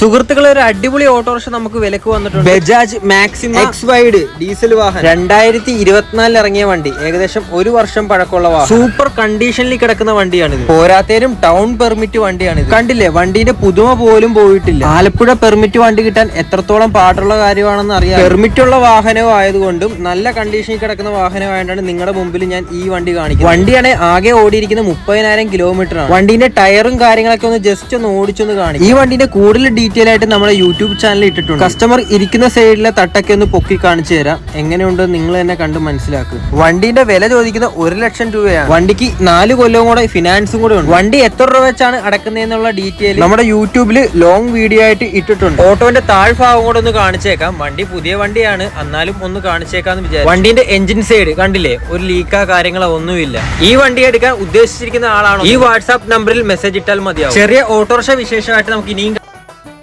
സുഹൃത്തുക്കളെ, ഒരു അടിപൊളി ഓട്ടോറിക്ഷ നമുക്ക് വിലക്ക് വന്നിട്ടുണ്ട്. Bajaj maxima X wide diesel വാഹനം 2024 ഇറങ്ങിയ വണ്ടി. ഏകദേശം 1 വർഷം പഴക്കമുള്ള വാഹനം. സൂപ്പർ കണ്ടീഷനിൽ കിടക്കുന്ന വണ്ടിയാണിത്. പോരാത്തേരും ടൗൺ പെർമിറ്റ് വണ്ടിയാണിത്. കണ്ടില്ലേ, വണ്ടിന്റെ പുതുമ പോലും പോയിട്ടില്ല. ആലപ്പുഴ പെർമിറ്റ് വണ്ടി കിട്ടാൻ എത്രത്തോളം പാടുള്ള കാര്യമാണെന്ന് അറിയാം. പെർമിറ്റ് ഉള്ള വാഹനവും ആയതുകൊണ്ടും നല്ല കണ്ടീഷനിൽ കിടക്കുന്ന വാഹനമായിട്ടാണ് നിങ്ങളുടെ മുമ്പിൽ ഞാൻ ഈ വണ്ടി കാണിക്കുന്നത്. വണ്ടിയാണ് ആകെ ഓടിയിരിക്കുന്ന 30,000 കിലോമീറ്റർ ആണ്. വണ്ടിന്റെ ടയറും കാര്യങ്ങളൊക്കെ ഒന്ന് ജസ്റ്റ് ഒന്ന് ഓടിച്ചൊന്ന് കാണിക്കും. ഈ വണ്ടിന്റെ കൂടുതൽ ഡീറ്റെയിൽ ആയിട്ട് നമ്മുടെ യൂട്യൂബ് ചാനലിൽ ഇട്ടിട്ടുണ്ട്. കസ്റ്റമർ ഇരിക്കുന്ന സൈഡിലെ തട്ടൊക്കെ ഒന്ന് പൊക്കി കാണിച്ചു തരാം. എങ്ങനെയുണ്ട് നിങ്ങൾ തന്നെ കണ്ട് മനസ്സിലാക്കുക. വണ്ടിന്റെ വില ചോദിക്കുന്ന 1 ലക്ഷം രൂപയാണ്. വണ്ടിക്ക് 4 കൊല്ലവും കൂടെ ഫിനാൻസും കൂടെ ഉണ്ട്. വണ്ടി എത്ര രൂപ വെച്ചാണ് അടക്കുന്നതെന്നുള്ള ഡീറ്റെയിൽ നമ്മുടെ യൂട്യൂബിൽ ലോങ് വീഡിയോ ആയിട്ട് ഇട്ടിട്ടുണ്ട്. ഓട്ടോന്റെ താഴ്ഭാഗം കൂടെ ഒന്ന് കാണിച്ചേക്കാം. വണ്ടി പുതിയ വണ്ടിയാണ്, എന്നാലും ഒന്ന് കാണിച്ചേക്കാന്ന് വിചാരിച്ചു. വണ്ടിന്റെ എഞ്ചിൻ സൈഡ് കണ്ടില്ലേ, ഒരു ലീക്കാ കാര്യങ്ങളോ ഒന്നുമില്ല. ഈ വണ്ടി എടുക്കാൻ ഉദ്ദേശിച്ചിരിക്കുന്ന ആളാണോ ഈ വാട്സാപ്പ് നമ്പറിൽ മെസ്സേജ് ഇട്ടാൽ മതിയാവും. ചെറിയ ഓട്ടോറിക്ഷ വിശേഷമായിട്ട് നമുക്ക് ഇനിയും